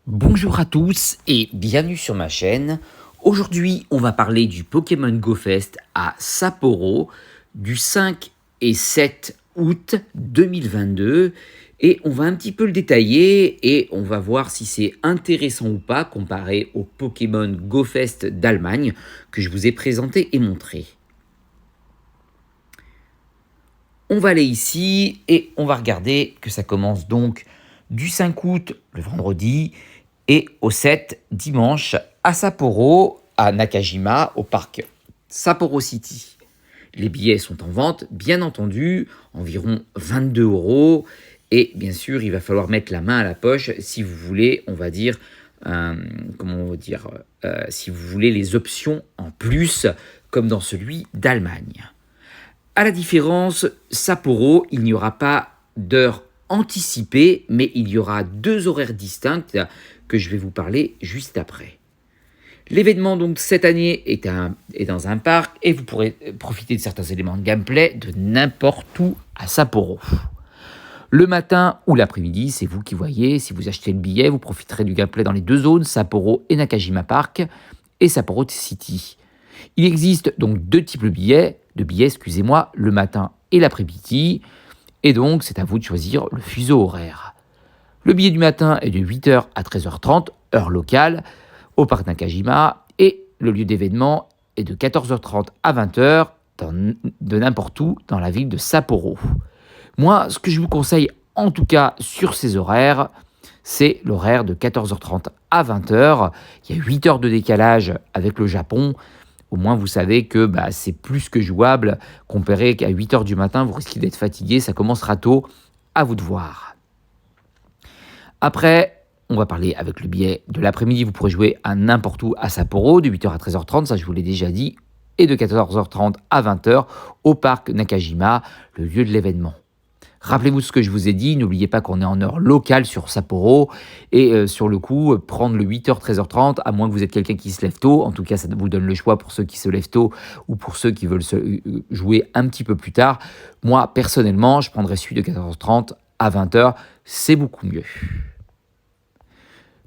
Bonjour à tous et bienvenue sur ma chaîne. Aujourd'hui, on va parler du Pokémon Go Fest à Sapporo du 5 et 7 août 2022 et on va un petit peu le détailler et on va voir si c'est intéressant ou pas comparé au Pokémon Go Fest d'Allemagne que je vous ai présenté et montré. On va aller ici et on va regarder que ça commence donc du 5 août, le vendredi, et au 7, dimanche, à Sapporo, à Nakajima, au parc Sapporo City. Les billets sont en vente, bien entendu, environ 22 €. Et bien sûr, il va falloir mettre la main à la poche si vous voulez, on va dire, si vous voulez les options en plus, comme dans celui d'Allemagne. À la différence, Sapporo, il n'y aura pas d'heure anticipée, mais il y aura deux horaires distincts que je vais vous parler juste après. L'événement donc cette année est dans un parc et vous pourrez profiter de certains éléments de gameplay de n'importe où à Sapporo. Le matin ou l'après-midi, c'est vous qui voyez. Si vous achetez le billet, vous profiterez du gameplay dans les deux zones, Sapporo et Nakajima Park et Sapporo City. Il existe donc deux types de billets, le matin et l'après-midi. Et donc, c'est à vous de choisir le fuseau horaire. Le billet du matin est de 8h à 13h30, heure locale, au parc Nakajima. Et le lieu d'événement est de 14h30 à 20h, de n'importe où dans la ville de Sapporo. Moi, ce que je vous conseille, en tout cas sur ces horaires, c'est l'horaire de 14h30 à 20h. Il y a 8 heures de décalage avec le Japon. Au moins, vous savez que c'est plus que jouable. Comparé qu'à 8 heures du matin, vous risquez d'être fatigué. Ça commencera tôt. À vous de voir. Après, on va parler avec le billet de l'après-midi. Vous pourrez jouer à n'importe où à Sapporo, de 8h à 13h30. Ça, je vous l'ai déjà dit. Et de 14h30 à 20h au parc Nakajima, le lieu de l'événement. Rappelez-vous ce que je vous ai dit, n'oubliez pas qu'on est en heure locale sur Sapporo et sur le coup, prendre le 8h, 13h30, à moins que vous êtes quelqu'un qui se lève tôt, en tout cas ça vous donne le choix pour ceux qui se lèvent tôt ou pour ceux qui veulent jouer un petit peu plus tard. Moi, personnellement, je prendrais celui de 14h30 à 20h, c'est beaucoup mieux.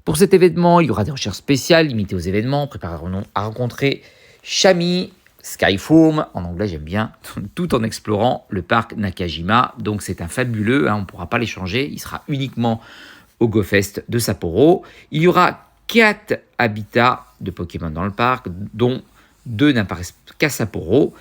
Pour cet événement, il y aura des recherches spéciales limitées aux événements, préparez-vous à rencontrer Chami, Skyform, en anglais j'aime bien, tout en explorant le parc Nakajima. Donc c'est un fabuleux, on ne pourra pas l'échanger, il sera uniquement au GoFest de Sapporo. Il y aura 4 habitats de Pokémon dans le parc, dont 2 n'apparaissent qu'à Sapporo.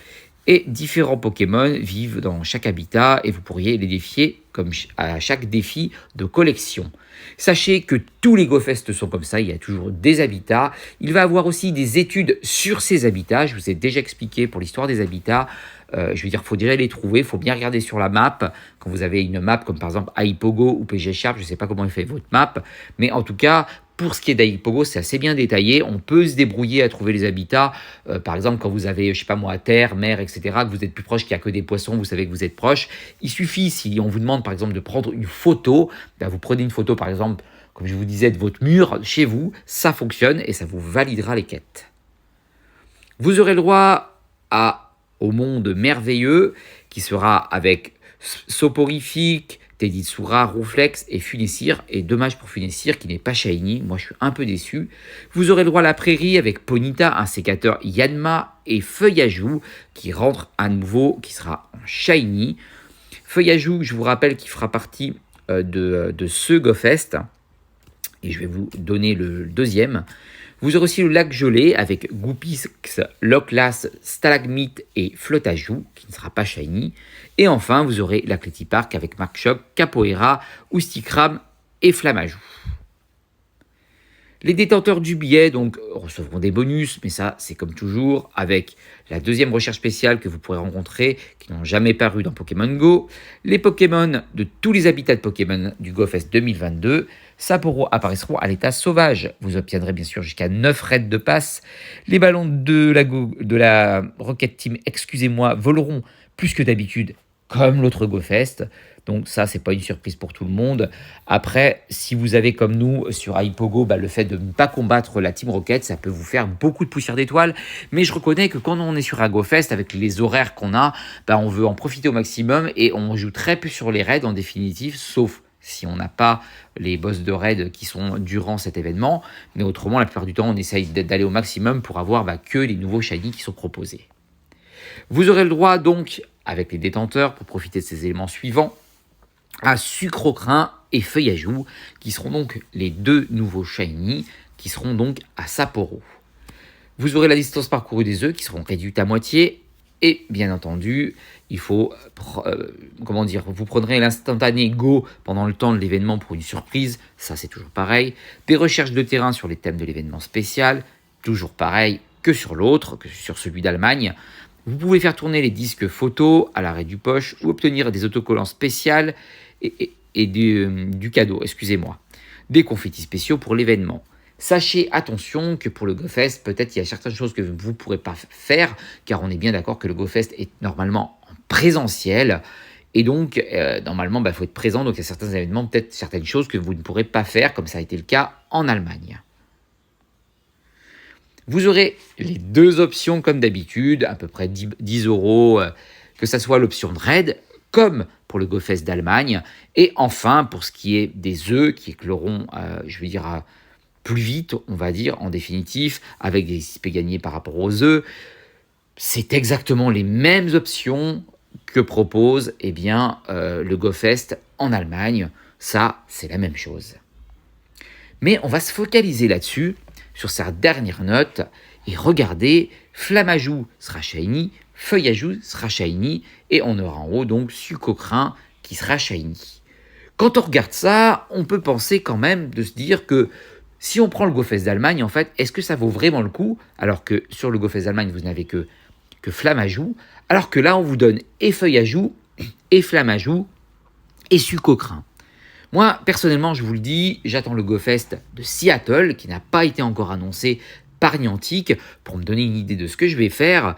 Et différents Pokémon vivent dans chaque habitat et vous pourriez les défier comme à chaque défi de collection. Sachez que tous les GoFest sont comme ça, il y a toujours des habitats. Il va y avoir aussi des études sur ces habitats. Je vous ai déjà expliqué pour l'histoire des habitats. Il faut déjà les trouver, il faut bien regarder sur la map. Quand vous avez une map comme par exemple Aipogo ou PG Sharp, je ne sais pas comment il fait votre map, mais en tout cas, pour ce qui est d'Aipogo, c'est assez bien détaillé. On peut se débrouiller à trouver les habitats. Par exemple, quand vous avez, terre, mer, etc., que vous êtes plus proche, qu'il n'y a que des poissons, vous savez que vous êtes proche. Il suffit, si on vous demande par exemple de prendre une photo, vous prenez une photo par exemple, comme je vous disais, de votre mur chez vous, ça fonctionne et ça vous validera les quêtes. Vous aurez le droit au monde merveilleux qui sera avec Soporifique, Teditsura, Rouflex et Funessir. Et dommage pour Funessir qui n'est pas shiny, moi je suis un peu déçu. Vous aurez le droit à la prairie avec Ponyta, un sécateur Yanma et Feuillajou qui rentre à nouveau, qui sera en shiny. Feuillajou, je vous rappelle qu'il fera partie de ce GoFest. Et je vais vous donner le deuxième. Vous aurez aussi le lac gelé avec Goupix, Lochlas, Stalagmite et Flottajou, qui ne sera pas shiny. Et enfin, vous aurez l'Athletic Park avec Markchoc, Capoeira, Oustikram et Flammajou. Les détenteurs du billet donc recevront des bonus, mais ça c'est comme toujours avec la deuxième recherche spéciale que vous pourrez rencontrer, qui n'ont jamais paru dans Pokémon Go, les Pokémon de tous les habitats de Pokémon du GoFest 2022, Sapporo apparaîtront à l'état sauvage. Vous obtiendrez bien sûr jusqu'à 9 raids de passe. Les ballons de la Rocket Team, voleront plus que d'habitude, comme l'autre GoFest. Donc ça, c'est pas une surprise pour tout le monde. Après, si vous avez comme nous sur Aipogo, le fait de ne pas combattre la Team Rocket, ça peut vous faire beaucoup de poussière d'étoiles. Mais je reconnais que quand on est sur un GoFest, avec les horaires qu'on a, on veut en profiter au maximum et on joue très peu sur les raids en définitive, sauf si on n'a pas les boss de raid qui sont durant cet événement. Mais autrement, la plupart du temps, on essaye d'aller au maximum pour avoir que les nouveaux shiny qui sont proposés. Vous aurez le droit donc, avec les détenteurs, pour profiter de ces éléments suivants, à Sucrocrin et Feuillajou, qui seront donc les 2 nouveaux shiny, qui seront donc à Sapporo. Vous aurez la distance parcourue des œufs, qui seront réduites à moitié, et bien entendu, il faut, vous prendrez l'instantané Go pendant le temps de l'événement pour une surprise, ça c'est toujours pareil. Des recherches de terrain sur les thèmes de l'événement spécial, toujours pareil que sur l'autre, que sur celui d'Allemagne. Vous pouvez faire tourner les disques photos à l'arrêt du poche ou obtenir des autocollants spéciaux et du cadeau, des confettis spéciaux pour l'événement. Sachez, attention, que pour le GoFest, peut-être il y a certaines choses que vous ne pourrez pas faire, car on est bien d'accord que le GoFest est normalement en présentiel, et donc normalement il faut être présent, donc il y a certains événements, peut-être certaines choses que vous ne pourrez pas faire, comme ça a été le cas en Allemagne. Vous aurez les 2 options comme d'habitude, à peu près 10 €, que ce soit l'option de raid, comme pour le GoFest d'Allemagne, et enfin pour ce qui est des œufs qui écloront, plus vite, on va dire, en définitif, avec des XP gagnés par rapport aux œufs. C'est exactement les mêmes options que propose le GoFest en Allemagne. Ça, c'est la même chose. Mais on va se focaliser là-dessus, sur sa dernière note, et regardez, Flammajou sera shiny, Feuillajou sera shiny, et on aura en haut donc Sucrocrin qui sera shiny. Quand on regarde ça, on peut penser quand même de se dire que si on prend le GoFest d'Allemagne, en fait, est-ce que ça vaut vraiment le coup? Alors que sur le GoFest d'Allemagne, vous n'avez que Flammajou, alors que là, on vous donne et Feuillajou, et Flammajou, et Sucrocrin. Moi, personnellement, je vous le dis, j'attends le GoFest de Seattle, qui n'a pas été encore annoncé par Niantic, pour me donner une idée de ce que je vais faire.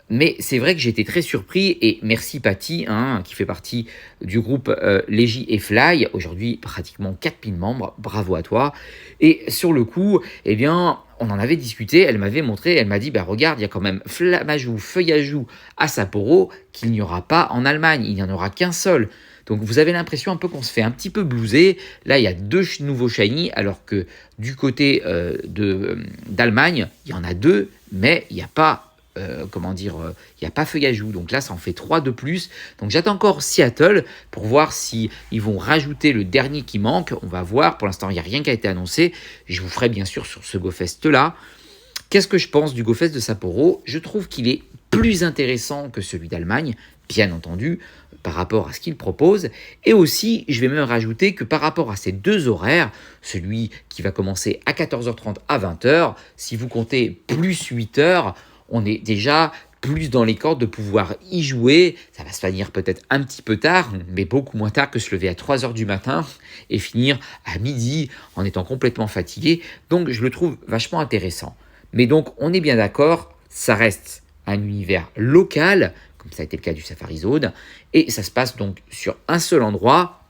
Mais c'est vrai que j'ai été très surpris, et merci Patty, qui fait partie du groupe Légi et Fly, aujourd'hui pratiquement 4000 membres, bravo à toi. Et sur le coup, on en avait discuté, elle m'avait montré, elle m'a dit, regarde, il y a quand même Flammajou, Feuillajou à Sapporo, qu'il n'y aura pas en Allemagne, il n'y en aura qu'un seul. Donc vous avez l'impression un peu qu'on se fait un petit peu blouser. Là, il y a 2 nouveaux shiny, alors que du côté d'Allemagne, il y en a 2, mais il n'y a pas il n'y a pas Feuillajou, donc là ça en fait 3 de plus. Donc j'attends encore Seattle pour voir si ils vont rajouter le dernier qui manque. On va voir, pour l'instant il n'y a rien qui a été annoncé. Je vous ferai bien sûr sur ce GoFest là. Qu'est-ce que je pense du GoFest de Sapporo? Je trouve qu'il est plus intéressant que celui d'Allemagne, bien entendu, par rapport à ce qu'il propose. Et aussi, je vais même rajouter que par rapport à ces 2 horaires, celui qui va commencer à 14h30 à 20h, si vous comptez plus 8 heures, on est déjà plus dans les cordes de pouvoir y jouer. Ça va se finir peut-être un petit peu tard, mais beaucoup moins tard que se lever à 3h du matin et finir à midi en étant complètement fatigué. Donc je le trouve vachement intéressant. Mais donc on est bien d'accord, ça reste un univers local, comme ça a été le cas du Safari Zone, et ça se passe donc sur un seul endroit.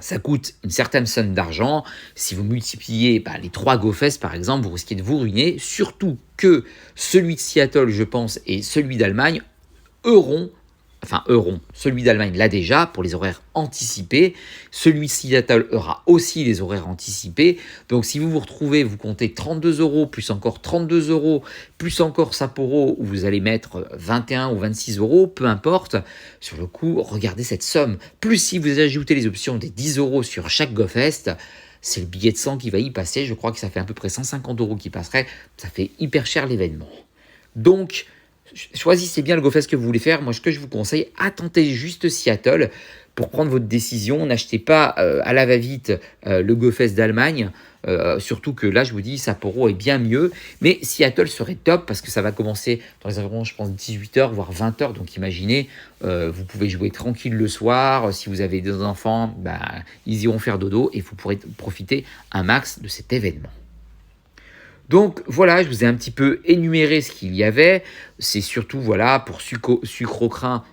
Ça coûte une certaine somme d'argent. Si vous multipliez les 3 GoFest, par exemple, vous risquez de vous ruiner. Surtout que celui de Seattle, je pense, et celui d'Allemagne celui d'Allemagne l'a déjà pour les horaires anticipés. Celui de Seattle aura aussi les horaires anticipés. Donc si vous vous retrouvez, vous comptez 32 €, plus encore 32 €, plus encore Sapporo, où vous allez mettre 21 ou 26 €, peu importe. Sur le coup, regardez cette somme. Plus si vous ajoutez les options des 10 € sur chaque GoFest, c'est le billet de 100 qui va y passer. Je crois que ça fait à peu près 150 € qui passerait. Ça fait hyper cher l'événement. Donc, choisissez bien le GoFest que vous voulez faire. Moi, ce que je vous conseille, attendez juste Seattle pour prendre votre décision. N'achetez pas à la va-vite le GoFest d'Allemagne. Surtout que là, je vous dis, Sapporo est bien mieux. Mais Seattle serait top parce que ça va commencer dans les environs, je pense, 18h, voire 20h. Donc imaginez, vous pouvez jouer tranquille le soir. Si vous avez des enfants, ils iront faire dodo et vous pourrez profiter un max de cet événement. Donc voilà, je vous ai un petit peu énuméré ce qu'il y avait. C'est surtout pour Sucrocrin,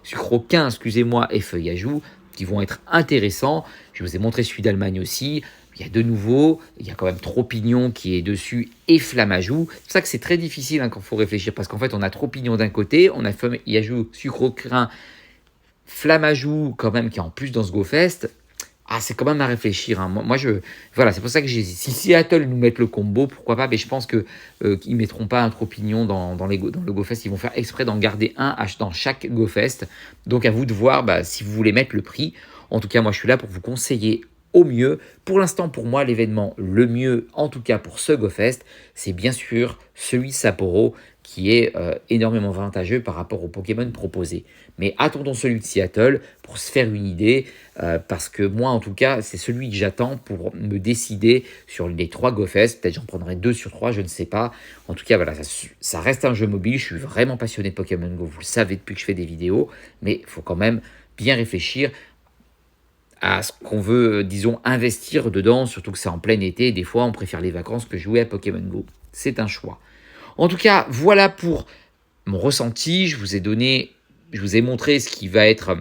et Feuillajou qui vont être intéressants. Je vous ai montré celui d'Allemagne aussi. Il y a de nouveau, il y a quand même Tropignon qui est dessus et Flammajou. C'est pour ça que c'est très difficile quand il faut réfléchir parce qu'en fait on a Tropignon d'un côté, on a Feuillajou, Sucrocrin, Flammajou quand même qui est en plus dans ce GoFest. Ah, c'est quand même à réfléchir, hein. Voilà, c'est pour ça que j'hésite. Si Seattle nous mettent le combo, pourquoi pas? Mais je pense que, qu'ils mettront pas un troupignon dans le GoFest. Ils vont faire exprès d'en garder un dans chaque GoFest. Donc à vous de voir, bah, si vous voulez mettre le prix. En tout cas, moi, je suis là pour vous conseiller au mieux. Pour l'instant, pour moi, l'événement le mieux, en tout cas pour ce GoFest, c'est bien sûr celui de Sapporo, qui est énormément avantageux par rapport aux Pokémon proposés. Mais attendons celui de Seattle pour se faire une idée, parce que moi, en tout cas, c'est celui que j'attends pour me décider sur les 3 GoFest. Peut-être j'en prendrai 2 sur 3, je ne sais pas. En tout cas, voilà, ça reste un jeu mobile. Je suis vraiment passionné de Pokémon Go, vous le savez depuis que je fais des vidéos, mais il faut quand même bien réfléchir à ce qu'on veut, disons, investir dedans, surtout que c'est en plein été. Et des fois, on préfère les vacances que jouer à Pokémon Go. C'est un choix. En tout cas, voilà pour mon ressenti. Je vous ai montré ce qui va être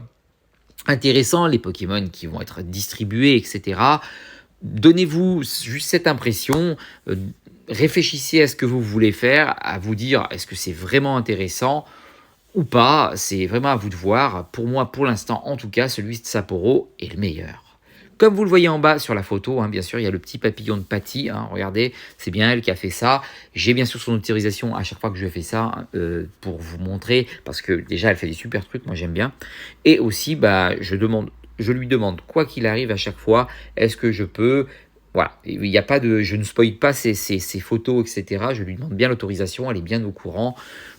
intéressant, les Pokémon qui vont être distribués, etc. Donnez-vous juste cette impression, réfléchissez à ce que vous voulez faire, à vous dire est-ce que c'est vraiment intéressant ou pas, c'est vraiment à vous de voir. Pour moi, pour l'instant, en tout cas, celui de Sapporo est le meilleur. Comme vous le voyez en bas sur la photo, hein, bien sûr, il y a le petit papillon de Patty. Hein, regardez, c'est bien elle qui a fait ça. J'ai bien sûr son autorisation à chaque fois que je fais ça, hein, pour vous montrer, parce que déjà, elle fait des super trucs, moi j'aime bien. Et aussi, bah, je lui demande, quoi qu'il arrive à chaque fois, est-ce que je peux... Voilà, il y a pas de, je ne spoil pas ses photos, etc. Je lui demande bien l'autorisation, elle est bien au courant.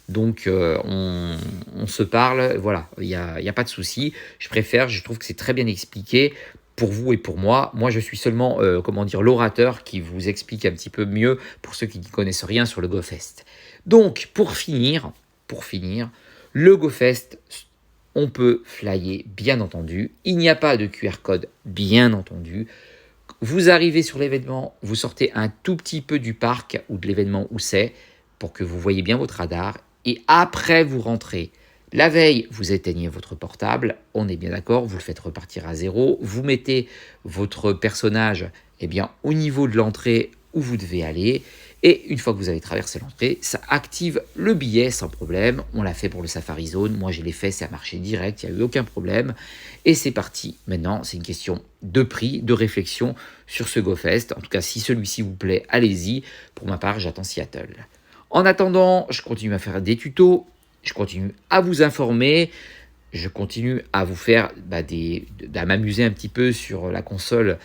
Donc, on se parle, voilà, il y a pas de souci. Je trouve que c'est très bien expliqué pour vous et pour moi. Moi, je suis seulement, comment dire, l'orateur qui vous explique un petit peu mieux pour ceux qui ne connaissent rien sur le GoFest. Donc, pour finir, le GoFest, on peut flyer, bien entendu. Il n'y a pas de QR code, bien entendu. Vous arrivez sur l'événement, vous sortez un tout petit peu du parc ou de l'événement où c'est, pour que vous voyez bien votre radar. Et après, vous rentrez. La veille, vous éteignez votre portable, on est bien d'accord, vous le faites repartir à zéro. Vous mettez votre personnage, au niveau de l'entrée où vous devez aller. Et une fois que vous avez traversé l'entrée, ça active le billet sans problème. On l'a fait pour le Safari Zone. Moi, je l'ai fait, ça a marché direct, il n'y a eu aucun problème. Et c'est parti. Maintenant, c'est une question de prix, de réflexion sur ce GoFest. En tout cas, si celui-ci vous plaît, allez-y. Pour ma part, j'attends Seattle. En attendant, je continue à faire des tutos, je continue à vous informer, je continue à vous faire à m'amuser un petit peu sur la console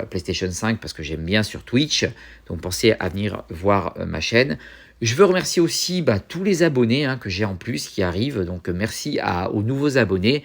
PlayStation 5 parce que j'aime bien sur Twitch. Donc pensez à venir voir ma chaîne. Je veux remercier aussi tous les abonnés, hein, que j'ai en plus qui arrivent. Donc merci aux nouveaux abonnés.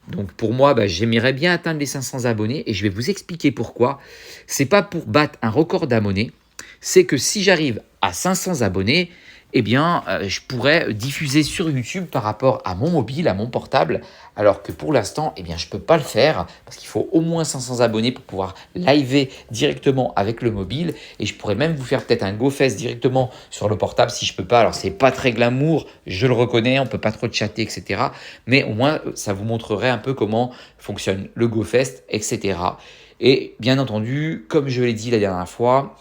Donc pour moi, j'aimerais bien atteindre les 500 abonnés et je vais vous expliquer pourquoi. C'est pas pour battre un record d'abonnés, c'est que si j'arrive à 500 abonnés, je pourrais diffuser sur YouTube par rapport à mon mobile, à mon portable, alors que pour l'instant, je ne peux pas le faire parce qu'il faut au moins 500 abonnés pour pouvoir liver directement avec le mobile. Et je pourrais même vous faire peut-être un GoFest directement sur le portable si je ne peux pas. Alors, c'est pas très glamour, je le reconnais, on ne peut pas trop chatter, etc. Mais au moins, ça vous montrerait un peu comment fonctionne le GoFest, etc. Et bien entendu, comme je l'ai dit la dernière fois,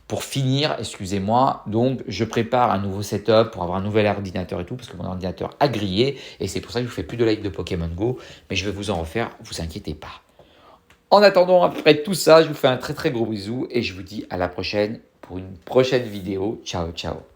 pour finir, excusez-moi, donc je prépare un nouveau setup pour avoir un nouvel ordinateur et tout, parce que mon ordinateur a grillé, et c'est pour ça que je ne fais plus de live de Pokémon Go, mais je vais vous en refaire, vous inquiétez pas. En attendant, après tout ça, je vous fais un très très gros bisou, et je vous dis à la prochaine pour une prochaine vidéo. Ciao, ciao.